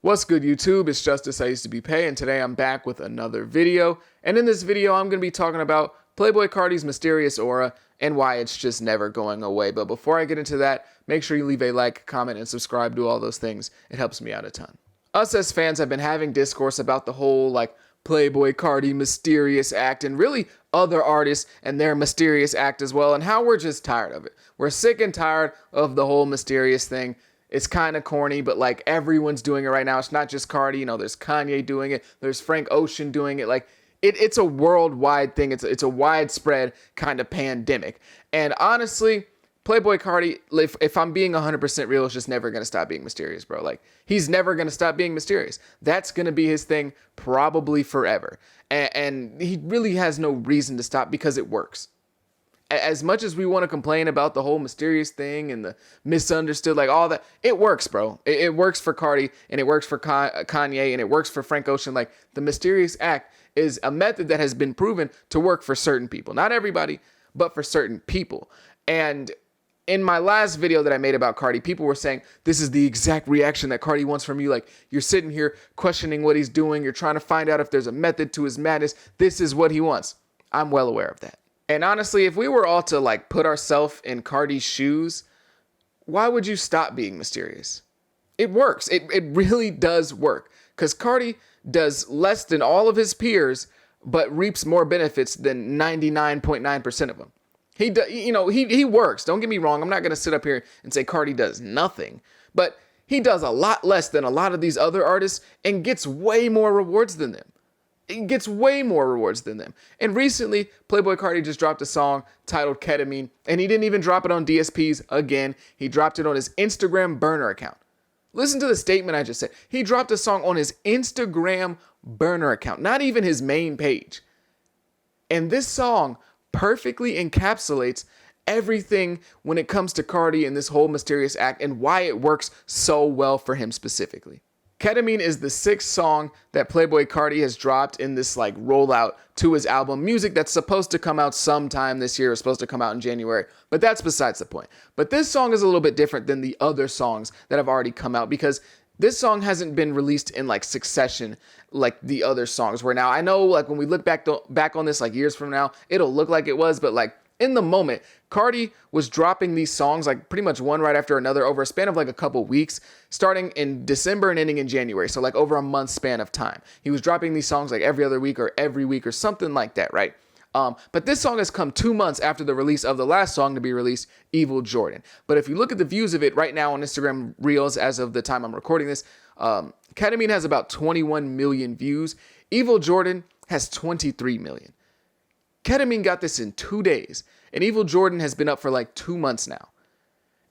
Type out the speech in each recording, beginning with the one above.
What's good, YouTube? It's Justice I Used to Be Pay, and today I'm back with another video. And in this video, I'm going to be talking about Playboi Carti's mysterious aura and why it's just never going away. But before I get into that, make sure you leave a like, comment, and subscribe. Do all those things. It helps me out a ton. Us as fans have been having discourse about the whole Playboi Carti mysterious act, and really other artists and their mysterious act as well, and how we're just tired of it. We're sick and tired of the whole mysterious thing. It's kind of corny, but everyone's doing it right now. It's not just Carti. There's Kanye doing it. There's Frank Ocean doing it. It's a worldwide thing. It's a widespread kind of pandemic. And honestly, Playboi Carti, if I'm being 100% real, is just never going to stop being mysterious, bro. He's never going to stop being mysterious. That's going to be his thing probably forever. And he really has no reason to stop because it works. As much as we want to complain about the whole mysterious thing and the misunderstood, all that, it works, bro. It works for Carti, and it works for Kanye, and it works for Frank Ocean. The mysterious act is a method that has been proven to work for certain people. Not everybody, but for certain people. And in my last video that I made about Carti, people were saying, this is the exact reaction that Carti wants from you. You're sitting here questioning what he's doing. You're trying to find out if there's a method to his madness. This is what he wants. I'm well aware of that. And honestly, if we were all to put ourselves in Carti's shoes, why would you stop being mysterious? It works. It really does work. Because Carti does less than all of his peers, but reaps more benefits than 99.9% of them. He works. Don't get me wrong. I'm not going to sit up here and say Carti does nothing. But he does a lot less than a lot of these other artists and gets way more rewards than them. It gets way more rewards than them. And recently, Playboi Carti just dropped a song titled Ketamine, and he didn't even drop it on DSPs again. He dropped it on his Instagram burner account. Listen to the statement I just said. He dropped a song on his Instagram burner account, not even his main page. And this song perfectly encapsulates everything when it comes to Carti and this whole mysterious act and why it works so well for him specifically. Ketamine is the 6th song that Playboi Carti has dropped in this rollout to his album Music that's supposed to come out sometime this year. It's supposed to come out in January, but that's besides the point. But this song is a little bit different than the other songs that have already come out because this song hasn't been released in succession like the other songs were. Now I know when we look back on this years from now, it'll look like it was, but in the moment, Carti was dropping these songs pretty much one right after another over a span of a couple weeks, starting in December and ending in January. So over a month span of time. He was dropping these songs every other week or every week or something like that, right? But this song has come 2 months after the release of the last song to be released, Evil Jordan. But if you look at the views of it right now on Instagram Reels as of the time I'm recording this, Ketamine has about 21 million views. Evil Jordan has 23 million. Ketamine got this in 2 days, and Evil Jordan has been up for 2 months now.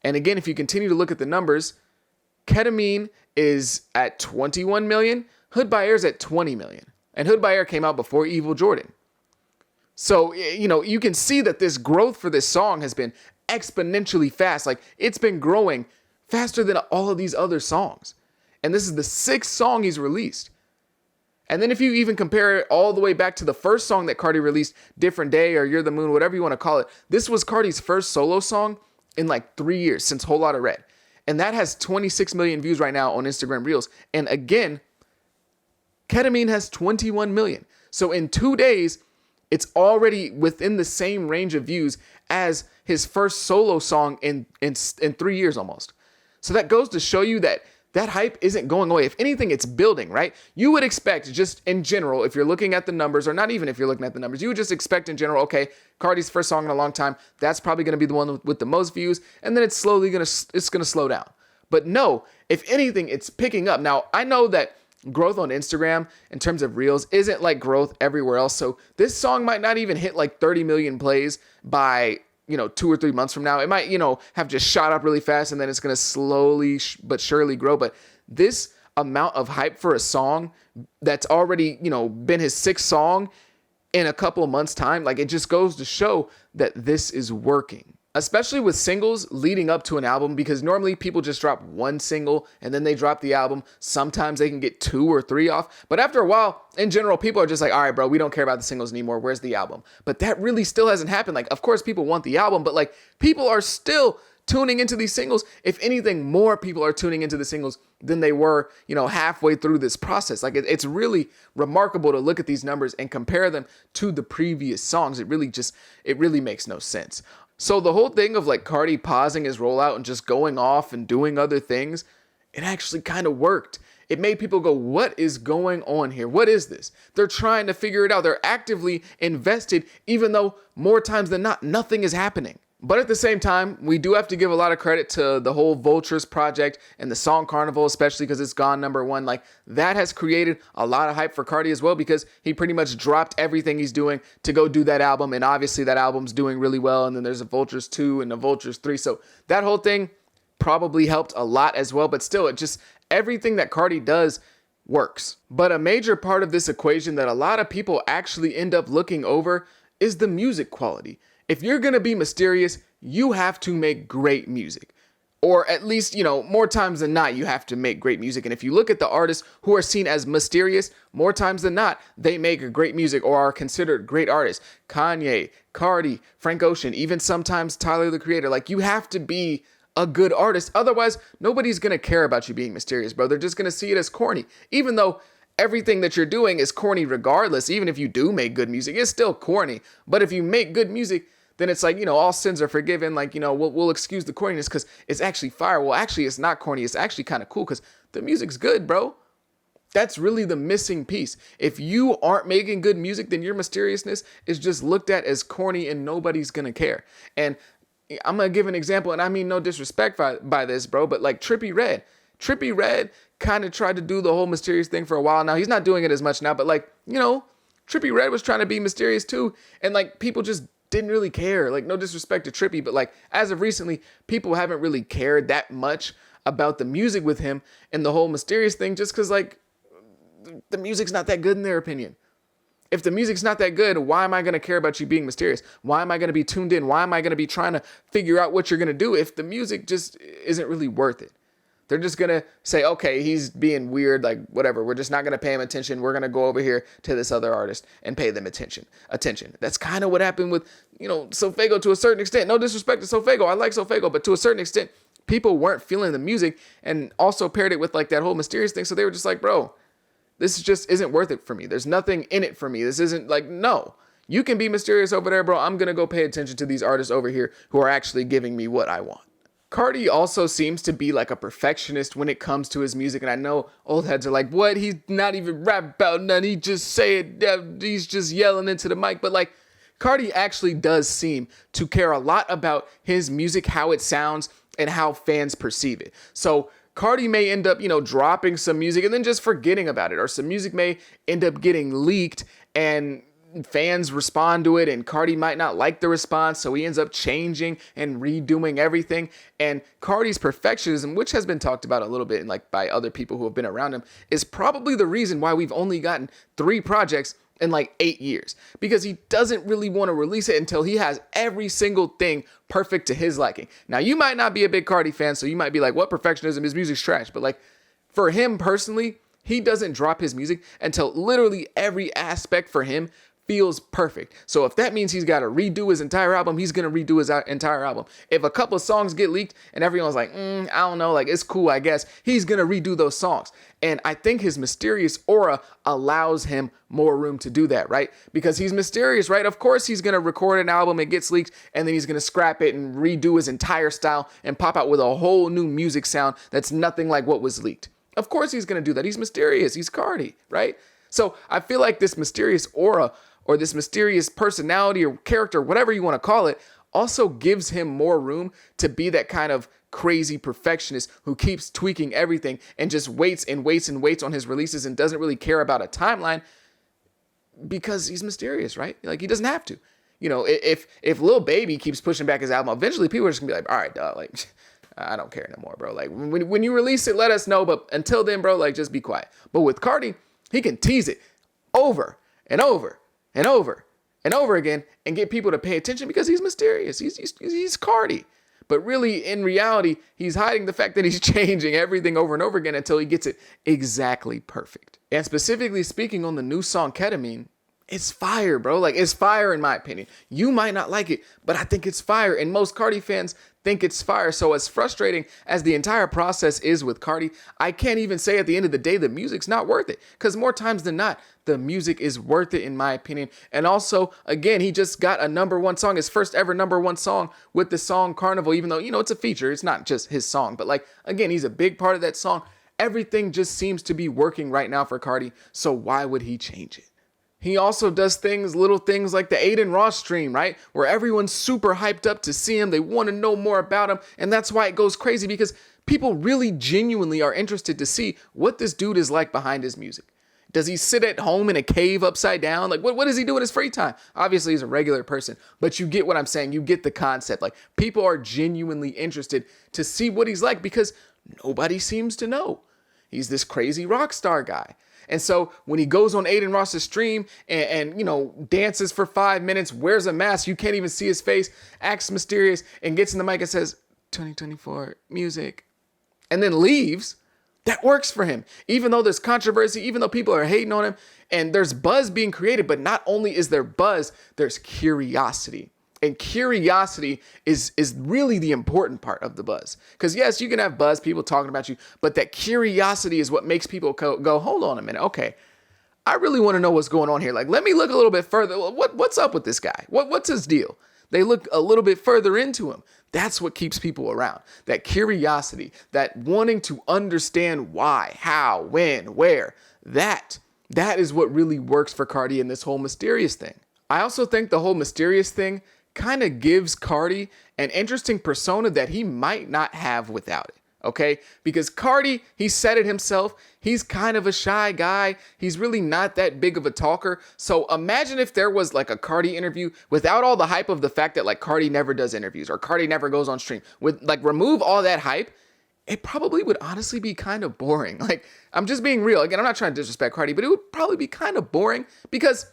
And again, if you continue to look at the numbers, Ketamine is at 21 million, Hood by Air's at 20 million. And Hood by Air came out before Evil Jordan. So, you can see that this growth for this song has been exponentially fast. It's been growing faster than all of these other songs. And this is the 6th song he's released. And then if you even compare it all the way back to the first song that Carti released, Different Day or You're the Moon, whatever you want to call it, this was Carti's first solo song in 3 years since Whole Lotta Red. And that has 26 million views right now on Instagram Reels. And again, Ketamine has 21 million. So in 2 days, it's already within the same range of views as his first solo song in 3 years almost. So that goes to show you that hype isn't going away. If anything, it's building, right? You would expect just in general, if you're looking at the numbers, or not even if you're looking at the numbers, you would just expect in general, okay, Carti's first song in a long time, that's probably going to be the one with the most views, and then it's going to slow down. But no, if anything, it's picking up. Now, I know that growth on Instagram in terms of Reels isn't growth everywhere else. So this song might not even hit 30 million plays by 2 or 3 months from now. It might, have just shot up really fast and then it's going to slowly but surely grow. But this amount of hype for a song that's already, been his 6th song in a couple of months' time, it just goes to show that this is working. Especially with singles leading up to an album, because normally people just drop one single and then they drop the album. Sometimes they can get 2 or 3 off. But after a while, in general, people are just all right, bro, we don't care about the singles anymore. Where's the album? But that really still hasn't happened. Of course, people want the album, but people are still tuning into these singles. If anything, more people are tuning into the singles than they were, halfway through this process. Like it's really remarkable to look at these numbers and compare them to the previous songs. It really makes no sense. So the whole thing of like Carti pausing his rollout and just going off and doing other things, it actually kind of worked. It made people go, what is going on here? What is this? They're trying to figure it out. They're actively invested, even though more times than not, nothing is happening. But at the same time, we do have to give a lot of credit to the whole Vultures project and the song Carnival, especially because it's gone #1. Like that has created a lot of hype for Carti as well, because he pretty much dropped everything he's doing to go do that album. And obviously that album's doing really well. And then there's a Vultures 2 and a Vultures 3. So that whole thing probably helped a lot as well. But still, everything that Carti does works. But a major part of this equation that a lot of people actually end up looking over is the music quality. If you're going to be mysterious, you have to make great music. Or at least, more times than not, you have to make great music. And if you look at the artists who are seen as mysterious, more times than not, they make great music or are considered great artists. Kanye, Carti, Frank Ocean, even sometimes Tyler, the Creator. Like, you have to be a good artist. Otherwise, nobody's going to care about you being mysterious, bro. They're just going to see it as corny. Even though everything that you're doing is corny regardless, even if you do make good music, it's still corny. But if you make good music, then it's like, all sins are forgiven. Like, we'll excuse the corniness because it's actually fire. Well, actually, it's not corny. It's actually kind of cool because the music's good, bro. That's really the missing piece. If you aren't making good music, then your mysteriousness is just looked at as corny and nobody's going to care. And I'm going to give an example, and I mean no disrespect by this, bro, but like Trippie Redd. Trippie Redd kind of tried to do the whole mysterious thing for a while now. He's not doing it as much now, but like, Trippie Redd was trying to be mysterious too. And like people just didn't really care. Like, no disrespect to Trippie, but like as of recently, people haven't really cared that much about the music with him and the whole mysterious thing just because like the music's not that good in their opinion. If the music's not that good, why am I going to care about you being mysterious? Why am I going to be tuned in? Why am I going to be trying to figure out what you're going to do if the music just isn't really worth it? They're just going to say, okay, he's being weird, like whatever. We're just not going to pay him attention. We're going to go over here to this other artist and pay them attention. That's kind of what happened with, Sofago to a certain extent. No disrespect to Sofago. I like Sofago, but to a certain extent, people weren't feeling the music and also paired it with like that whole mysterious thing. So they were just like, bro, this just isn't worth it for me. There's nothing in it for me. This isn't like, no, you can be mysterious over there, bro. I'm going to go pay attention to these artists over here who are actually giving me what I want. Carti also seems to be like a perfectionist when it comes to his music. And I know old heads are like, what? He's not even rap about nothing. He just say it. He's just yelling into the mic. But like Carti actually does seem to care a lot about his music, how it sounds and how fans perceive it. So Carti may end up, dropping some music and then just forgetting about it. Or some music may end up getting leaked and fans respond to it and Carti might not like the response, so he ends up changing and redoing everything. And Carti's perfectionism, which has been talked about a little bit and like by other people who have been around him, is probably the reason why we've only gotten 3 projects in like 8 years, because he doesn't really want to release it until he has every single thing perfect to his liking. Now, you might not be a big Carti fan, so you might be like, what perfectionism? His music's trash. But like for him personally, he doesn't drop his music until literally every aspect for him feels perfect. So if that means he's got to redo his entire album, he's going to redo his entire album. If a couple of songs get leaked and everyone's like, I don't know, like it's cool, I guess, he's going to redo those songs. And I think his mysterious aura allows him more room to do that, right? Because he's mysterious, right? Of course he's going to record an album, it gets leaked, and then he's going to scrap it and redo his entire style and pop out with a whole new music sound that's nothing like what was leaked. Of course he's going to do that. He's mysterious. He's Carti, right? So I feel like this mysterious aura or this mysterious personality or character, whatever you want to call it, also gives him more room to be that kind of crazy perfectionist who keeps tweaking everything and just waits and waits and waits on his releases and doesn't really care about a timeline because he's mysterious, right? Like he doesn't have to. If Lil Baby keeps pushing back his album, eventually people are just gonna be like, all right, dog, like I don't care no more, bro. Like when you release it, let us know. But until then, bro, like just be quiet. But with Carti, he can tease it over and over and over and over again and get people to pay attention because he's mysterious. He's Carti. But really, in reality, he's hiding the fact that he's changing everything over and over again until he gets it exactly perfect. And specifically speaking on the new song Ketamine, it's fire, bro. Like, it's fire in my opinion. You might not like it, but I think it's fire. And most Carti fans think it's fire. So as frustrating as the entire process is with Carti, I can't even say at the end of the day the music's not worth it, because more times than not, the music is worth it in my opinion. And also, again, he just got a #1 song, his first ever #1 song with the song Carnival, even though, it's a feature. It's not just his song, but like, again, he's a big part of that song. Everything just seems to be working right now for Carti. So why would he change it? He also does little things like the Aiden Ross stream, right? Where everyone's super hyped up to see him. They want to know more about him. And that's why it goes crazy, because people really genuinely are interested to see what this dude is like behind his music. Does he sit at home in a cave upside down? Like, what does he do in his free time? Obviously, he's a regular person, but you get what I'm saying. You get the concept. Like, people are genuinely interested to see what he's like, because nobody seems to know. He's this crazy rock star guy. And so when he goes on Aiden Ross's stream and dances for 5 minutes, wears a mask, you can't even see his face, acts mysterious, and gets in the mic and says, 2024 music, and then leaves, that works for him. Even though there's controversy, even though people are hating on him, and there's buzz being created, but not only is there buzz, there's curiosity. And curiosity is really the important part of the buzz. Because yes, you can have buzz, people talking about you, but that curiosity is what makes people go, hold on a minute. Okay, I really want to know what's going on here. Like, let me look a little bit further. What's up with this guy? What's his deal? They look a little bit further into him. That's what keeps people around. That curiosity, that wanting to understand why, how, when, where. That is what really works for Carti in this whole mysterious thing. I also think the whole mysterious thing kind of gives Carti an interesting persona that he might not have without it, okay? Because Carti, he said it himself, he's kind of a shy guy. He's really not that big of a talker. So imagine if there was like a Carti interview without all the hype of the fact that like Carti never does interviews or Carti never goes on stream. With like, remove all that hype, it probably would honestly be kind of boring. Like, I'm just being real. Again, I'm not trying to disrespect Carti, but it would probably be kind of boring, because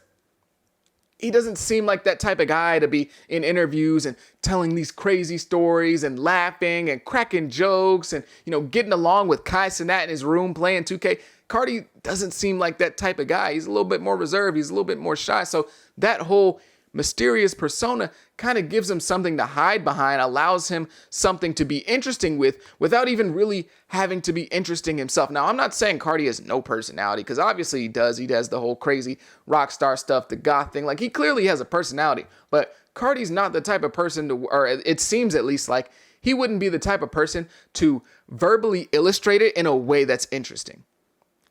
he doesn't seem like that type of guy to be in interviews and telling these crazy stories and laughing and cracking jokes and, getting along with Kai Cenat in his room playing 2K. Carti doesn't seem like that type of guy. He's a little bit more reserved. He's a little bit more shy. So that whole mysterious persona kind of gives him something to hide behind, allows him something to be interesting without even really having to be interesting himself. Now, I'm not saying Carti has no personality, because obviously he does. He does the whole crazy rock star stuff, the goth thing. Like, he clearly has a personality, but Carti's not the type of person to, or it seems at least like he wouldn't be the type of person to verbally illustrate it in a way that's interesting.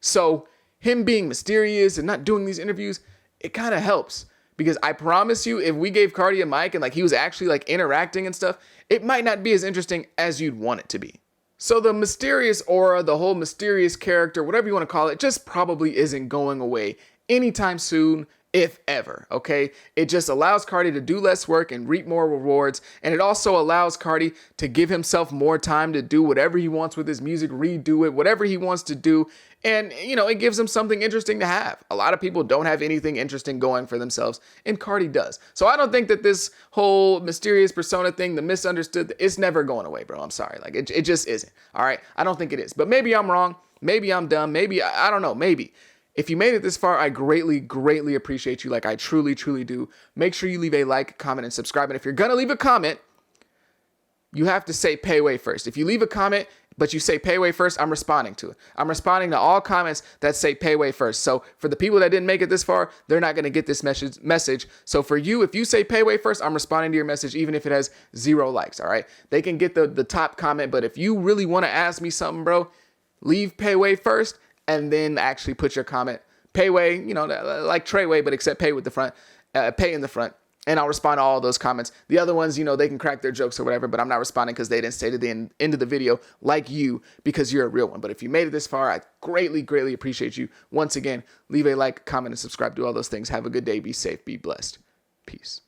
So him being mysterious and not doing these interviews, it kind of helps. Because I promise you, if we gave Carti a mic and like he was actually like interacting and stuff, it might not be as interesting as you'd want it to be. So the mysterious aura, the whole mysterious character, whatever you want to call it, just probably isn't going away anytime soon, if ever, okay? It just allows Carti to do less work and reap more rewards. And it also allows Carti to give himself more time to do whatever he wants with his music, redo it, whatever he wants to do. And, it gives him something interesting to have. A lot of people don't have anything interesting going for themselves, and Carti does. So I don't think that this whole mysterious persona thing, the misunderstood, it's never going away, bro. I'm sorry. Like, it just isn't. All right? I don't think it is. But maybe I'm wrong. Maybe I'm dumb. Maybe, I don't know. Maybe. If you made it this far, I greatly, greatly appreciate you. Like, I truly, truly do. Make sure you leave a like, comment, and subscribe. And if you're going to leave a comment, you have to say Playboi first. If you leave a comment, but you say Playboi first, I'm responding to it. I'm responding to all comments that say Playboi first. So for the people that didn't make it this far, they're not going to get this message. So for you, if you say Playboi first, I'm responding to your message, even if it has 0 likes, all right? They can get the top comment, but if you really want to ask me something, bro, leave Playboi first, and then actually put your comment. Playboi, like Treyway, but except pay with the front, pay in the front. And I'll respond to all those comments. The other ones, they can crack their jokes or whatever, but I'm not responding because they didn't stay to the end of the video like you, because you're a real one. But if you made it this far, I greatly, greatly appreciate you. Once again, leave a like, comment, and subscribe. Do all those things. Have a good day. Be safe. Be blessed. Peace.